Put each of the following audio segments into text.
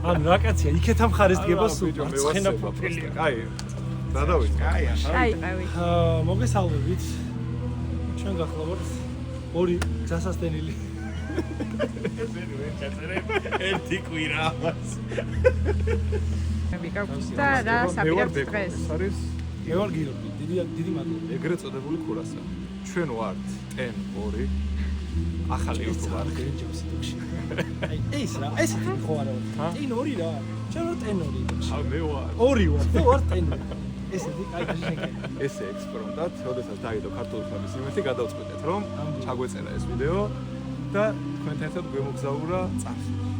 ანუ რა კაცია, იქეთ ამ ხარეს დგება სულ. ცხენა პროფილი. აი, რა დავიწყე? აი, ყევი. მოგესალმებით. ჩვენ გახლავართ ორი გასასტენილი. ერთი კვირა ამას. მე ვიკავთ და რა საპირებს დღეს. არის მე ვარ გიორგი, დიდი მადლობა. ეგრეთ წოდებული ქურასა. ჩვენ ვართ TN2. ახალი YouTuber. აი ეს რა, ესეთი ხო არა ვარ. TN2 რა. ჩვენ ვარ TN2. ა მე ვარ. ორი ვარ, თუ ვარ TN2. ესეთი კაი შეგე. ესე ექსპერიმენტად, როდესაც დაიდო ქართული ხმების იმეთი, გადავწყვეტეთ, რომ ჩაგვეწერა ეს ვიდეო და თქვენთან ერთად გვემოგზაურა წარსულში.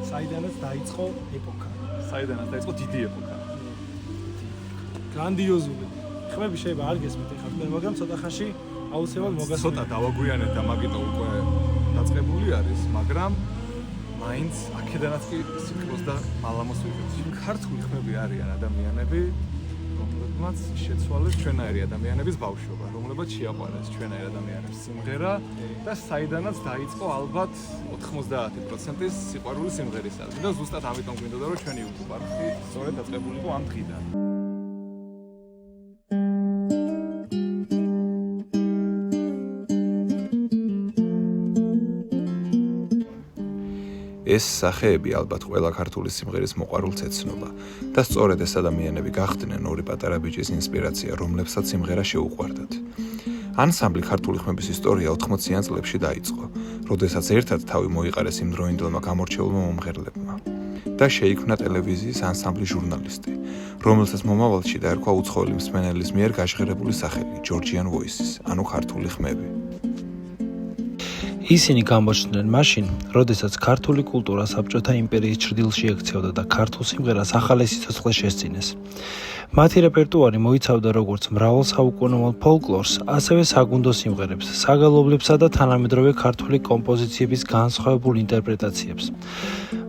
საიდანაც დაიწყო ეპოქა. საიდანაც დაიწყო დიდი ეპოქა. გრანდიოზული. ხმები შეიძლება არ გესმით ახლა, მაგრამ ცოტა ხანში აუცილებლად მოგასწრებით. ცოტა დავაგვიანეთ და მაგიტო უკვე დაწყებული არის, მაგრამ მაინც აქედანაც კი სიკროს და მალამოს ვიღებთ. ქართული ხმები არიან ადამიანები, რომლებმაც შეცვალეს ჩვენაერი ადამიანების ბავშვობა, რომლებმაც შეაყვარეს ჩვენაერი ადამიანების სიმღერა და საიდანაც დაიწყო ალბათ 90% სიყვარული სიმღერისადმი და ზუსტად ამიტომ გვინდოდა რომ ჩვენი YouTube არხი სწორედ დაწყებული იყო ამ დღიდან. ეს სახეები ალბათ ყველა ქართული სიმღერის მოყვარულს ეცნობა და სწორედ ეს ადამიანები გახდნენ ორი პატარა ბიჭის ინსპირაცია, რომლებსაც სიმღერა შეუყვარდათ. ანსამბლი ქართული ხმების ისტორია 80-იან წლებში დაიწყო, როდესაც ერთად თავი მოიყარეს იმდროინდელმა გამორჩეულმა მომღერლებმა და შეიქმნა ტელევიზიის ანსამბლი ჟურნალისტი, რომელსაც მომავალში დაერქვა უცხოელი მსმენელის მიერ გაჟღერებული სახელი Georgian Voices, ანუ ქართული ხმები. ისინი გამოჩნდნენ მაშინ, როდესაც ქართული კულტურა საბჭოთა იმპერიის ჭრდილში ექცეოდა და ქართულ სიმღერას ახალი სიცოცხლე შესწინეს. მათი რეპერტუარი მოიცავდა როგორც მრავალსაუკუნოვან ფოლკლორს, ასევე საგუნდო სიმღერებს, საგალობლებსა და თანამედროვე ქართული კომპოზიციების განსხვავებულ ინტერპრეტაციებს.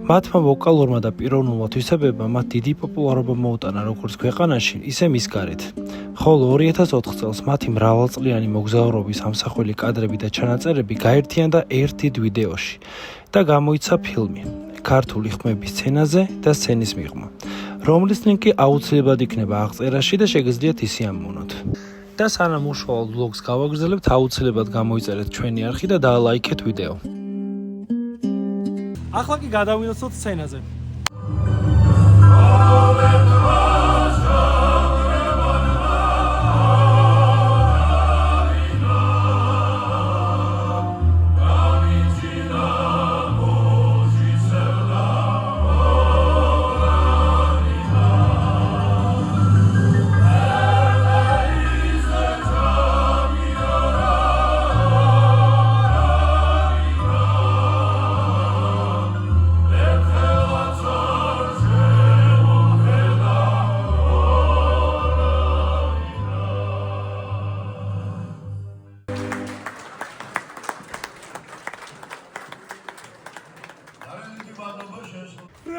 მათმა ვოკალურმა და პიროვნულმა თვისებებმა მათ დიდი პოპულარობა მოუტანა როგორც ქვეყანაში, ისე მის გარეთ. ხოლო 2004 წელს მათი მრავალწლიანი მოგზაურობის ამსახველი კადრები და ჩანაწერები გაერთიანდა ერთ დიდ ვიდეოში და გამოიცა ფილმი ქართული ხმების სცენაზე და სცენის მიღმა, რომლის ლინკი აუცილებლად იქნება აღწერაში და შეგიძლიათ ისი ამბონოთ. და სანამ უშუალოდ ვლოგს გავაგრძელებთ, აუცილებლად გამოიწერეთ ჩვენი არხი და დაალაიქეთ ვიდეო. ახლა კი გადავინაცვლოთ სცენაზე.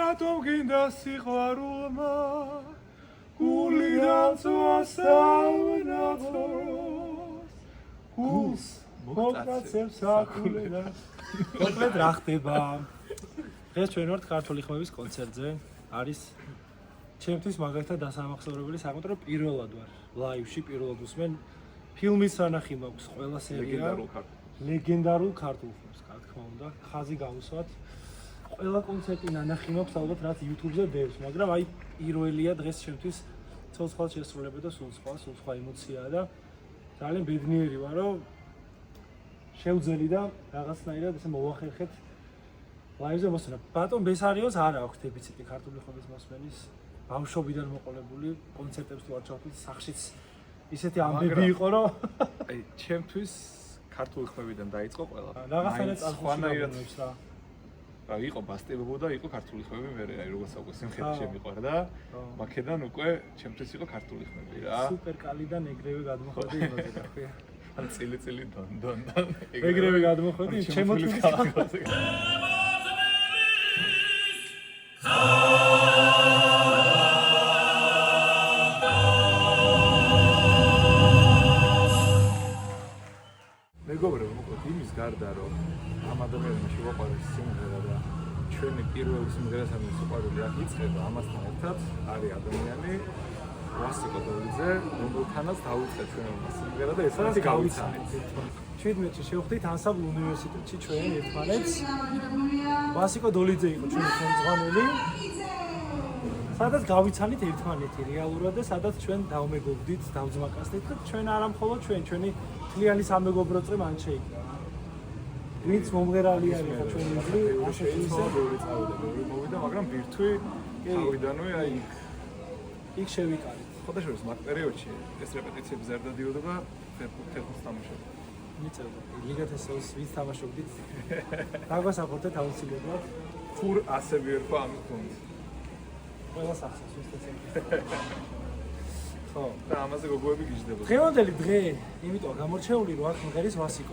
რატომ გინდა სიყვარულმა გულიდან წვასავნაცოს გულს მოგწაცებს აქულიდან. მოკლედ რა ხდება? დღეს ჩვენ ვართ ქართული ხმების კონცერტზე. არის ჩემთვის მაგალითად დასამახსოვრებელი საკუთარ პირველად ვარ ლაივში, პირველად უსმენ ფილმის სანახი მაქვს ყველა სერია. ლეგენდარულ ქართულ ხმებს, რა თქმა უნდა. ხაზი გავუსვათ. ყველა კონცერტი ნანახი მაქვს ალბათ რაც YouTube-ზე დევს, მაგრამ აი პირველია დღეს ჩემთვის ცოცხლად შესრულება და სულ სხვა ემოციაა და ძალიან ბედნიერი ვარ, რომ შევძელი და რაღაცნაირად ესე მოვახერხეთ ლაივზე მოსვენა. ბატონ ბესარიოს არ აქვს დეფიციტი ქართული ხმების მოსმენის, ბავშვობიდან მოყოლებული კონცერტებს თუ არ ჩავთვლით, სახშიც ისეთი ამბები იყო, რომ აი ჩემთვის ქართული ხმებიდან დაიწყო ყველა. რაღაცნაირად წარხვანაირად რა. რა იყო ბასტებობო და იყო ქართული ხმები მე აი როგორც უკვე სიმღერა შემიყვარა და მაქედან უკვე ჩემთვის იყო ქართული ხმები რა. სუპერ კალიდან ეგრევე გადმოხვედი იმაზე რა ქვია. ან წილი დონ ეგრევე გადმოხვედი ჩემოთვლის ქალაქზე. მეგობრებო, მოკლედ იმის გარდა რომ ამ ადამიანმა შევაყვარეს სიმღერა და ჩვენი პირველი სიმღერასთან სიყვარული აქ იწყება, ამასთან ერთად არის ადამიანი ვასიკო დოლიძე, რომელთანაც დავიწყეთ ჩვენ ამ სიმღერა და ეს არის გავიცანეთ. 17-ში შევხვდით ანსამბლ უნივერსიტეტში ჩვენ ერთმანეთს. ვასიკო დოლიძე იყო ჩვენი ხელმძღვანელი. სადაც გავიცანით ერთმანეთი რეალურად და სადაც ჩვენ დავმეგობრდით, დავძმაკასდით და ჩვენ არა მხოლოდ ჩვენი თლიანი სამეგობრო წრე მან შეიქმნა. ვინც მომღერალი არის ხო ჩვენი იზრი, შეიძლება ბევრი წავიდა, ბევრი მოვიდა, მაგრამ ბირთვი თავიდანვე აი იქ შევიკარით. ხოდა შორის მაგ პერიოდში ეს რეპეტიციები ზარ დადიოდა ფეხბურთს თამაშობდა. მიწერდა ლიგათესოს ვინც თამაშობდით. დაგვასახურდეთ აუცილებლად. ფურ ასევე ერქვა ამის გუნდს. ყველა სახსას ვისწრებთ. ხო, და ამაზე გოგოები გიждდება. დღევანდელი დღე, იმიტომ გამორჩეული რო აქ მღერის ვასიკო.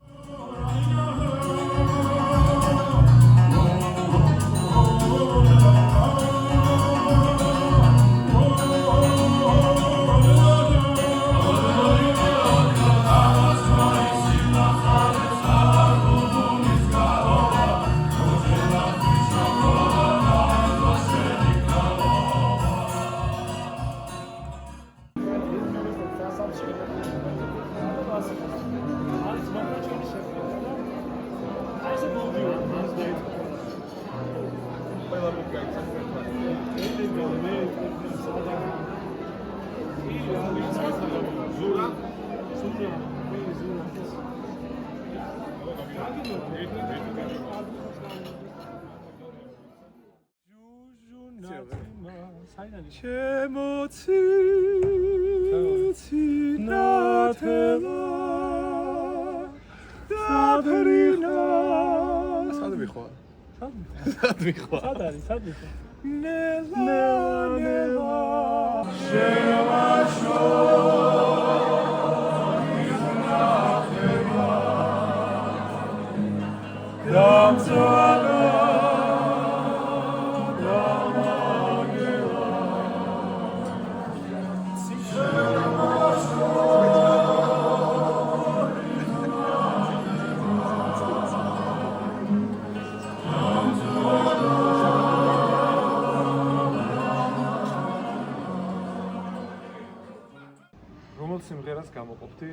სიმღერას გამოყოფთი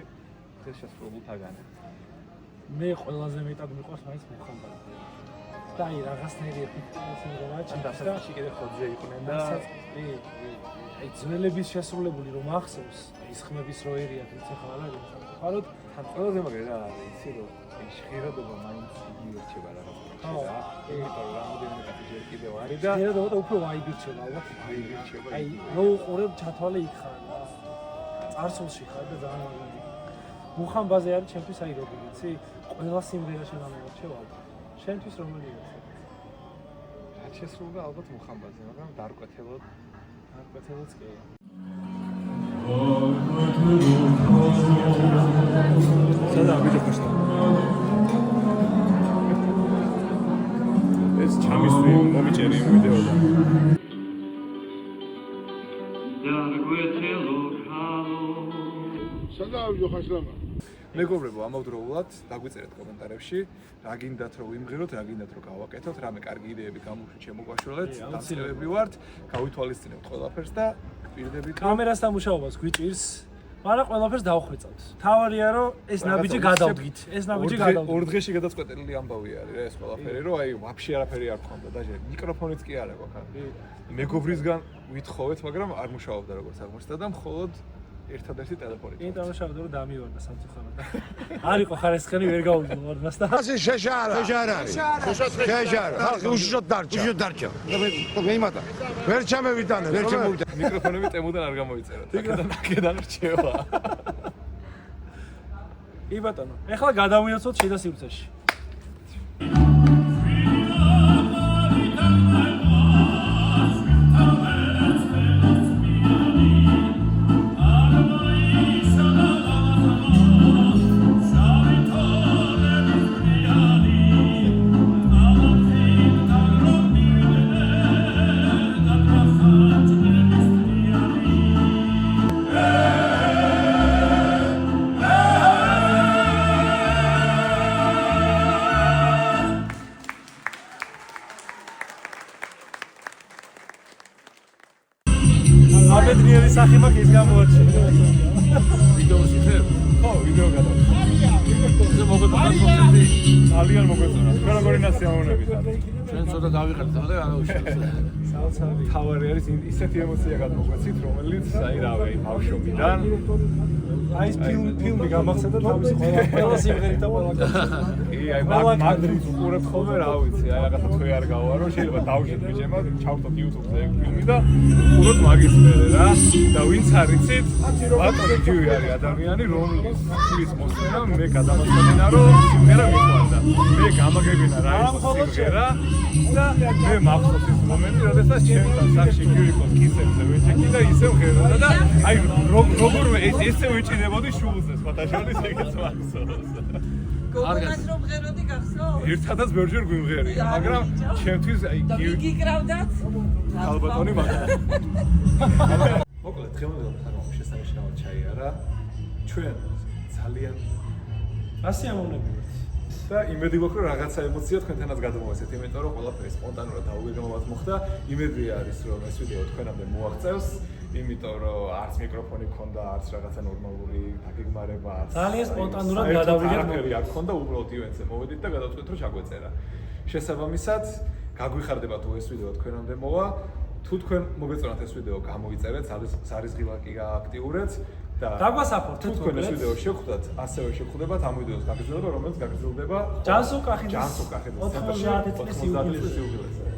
ეს შესრულთაგან. მე ყველაზე მეტად მიყვარს მაინც მუხამბარი. და აი რაღაცნაირი სიმღერაა ჩანდასაში კიდე ხოძე იყვნენ და აი ძველების შესრულებული რომ ახსოვს ის ხმების როერია თუმცა ახლა არ არის ხაროთ თან ყველაზე მაგარი რა არის იცი რომ ეს ჟღერადობა მაინც იგივერჩება რაღაცა. ხო, იმიტომ რომ რამოდენიმე კაცი ჯერ კიდევ არის და ჟღერადობა უფრო აიგირჩება ალბათ. აიგირჩება. აი რო უყურებ ჩათვალე იქ ხარ. წარსულში ხარ და ძალიან მაგარი. მუხამბაზე არის ჩემთვის აი როგორ იცი? ყველა სიმღერა შემამორჩევა. შენთვის რომელია? რაც შესრულდა ალბათ მუხამბაზე, მაგრამ დარკვეთელოდ კი. სადა ვიდეო ეს ჩამისვი მომიჭერი ვიდეოდან. მეგობრებო, ამავდროულად დაგვიწერეთ კომენტარებში, რა გინდათ რომ ვიმღეროთ, რა გინდათ რომ გავაკეთოთ, რამე კარგი იდეები გამოუშვით, შემოგვაშველეთ, დამწყებები ვართ, გავითვალისწინებთ ყველაფერს და გვპირდებით კამერასთან მუშაობას გვიჭირს, მაგრამ ყველაფერს დავხვეწავთ. თავარია რომ ეს ნაბიჯი გადავდგით. ორ დღეში გადაწყვეტილი ამბავი არის რა ეს ყველაფერი, რომ აი ვაფშე არაფერი არ გქონდა და მიკროფონიც კი არა გვაქვს. მეგობრისგან ვითხოვეთ, მაგრამ არ მუშაობდა როგორც აღმოჩნდა და მხოლოდ ერთადერთი ტელეფონით. იმიტომ შევდა რომ დამივარდა სამწუხაროდ. არ იყო ხარესხანი ვერ გავუძლო ვარდას და ასე შეშარა. ხალხი უშიშოდ დარჩა. მეიმატა. ვერ ჩამევიტანე, ვერ ჩამოვიტანე. მიკროფონები ტემოდან არ გამოიწეროთ. აქედან რჩევა. კი ბატონო. ეხლა გადავიოცოთ შიდა სივრცეში. სახი მაქვს ის გამოაჩინე. ვიდეოში ხარ? ხო, ვიდეო გადავხო. זה მოგეწონათ კონცერტი? ძალიან მოგეწონათ. თქვენ როგორი ნასიამოვნებით არ? ჩვენ ცოტა დავიღებთ, მაგრამ არა უშავს. თავარი არის ისეთი ემოცია გადმოგვეცით, რომელიც აი რა ვე ბავშვობიდან აი ეს ფილმი გამახსენდა თავისი ყველა სიმღერით და ყველა კი, აი მაგ უყურებ ხოლმე რა ვიცი, აი რაღაცა თქვი არ გავარო, შეიძლება დავუშვით ბიჭებმა, ჩავხტოთ YouTube-ზე ეგ ფილმი და უყუროთ მაგის მერე რა. და ვინც არ იცით, ბატონი ჯივი არის ადამიანი, რომლის ის მოსვენა მე გადამოწმენია, რომ სიმღერა მიყვარდა. მე გამაგებინა რა ის სიმღერა და მე მახსოვს ის მომენტი, როდესაც ჩემთან სახში კირიკოს კისებზე ვეჭექი და ისე ვღეროდა და აი როგორ ესე ვეჭინებოდი შულზე, სხვათა შორის ეგეც მახსოვს. გოგონას რომ ღეროდი გახსოვს? ერთადაც ბევრჯერ გვიმღერია, მაგრამ ჩემთვის აი გიგიკრავდათ? ალბათონი მაგა. მოკლედ დღევანდელ თამაშს შესანიშნავად ჩაიარა. ჩვენ ძალიან ასიამოვნები ვართ. და იმედი გვაქვს რომ რაღაცა ემოცია თქვენთანაც გადმოვეცეთ, იმიტომ რომ ყველაფერი სპონტანურად დაუგეგმავად მოხდა. იმედი არის რომ ეს ვიდეო თქვენამდე მოაღწევს, იმიტომ რომ არც მიკროფონი გქონდა, არც რაღაცა ნორმალური დაგეგმარება, არც ძალიან სპონტანურად გადავიდეთ მოვიდა. არ გქონდა, უბრალოდ ივენტზე მოვედით და გადავწყვეტ რომ ჩაგვეწერა. შესაბამისად, გაგვიხარდება თუ ეს ვიდეო თქვენამდე მოვა. თუ თქვენ მოგეწონათ ეს ვიდეო, გამოიწერეთ, ზარისღილა კი გააქტიურეთ და დაგვასაფორთეთ თუ თქვენ ეს ვიდეო შეგხვდათ, ასევე შეგხვდებათ ამ ვიდეოს გაგრძელება, რომელიც გაგრძელდება ჯანსუკახი 90 წლის იუბილეზე.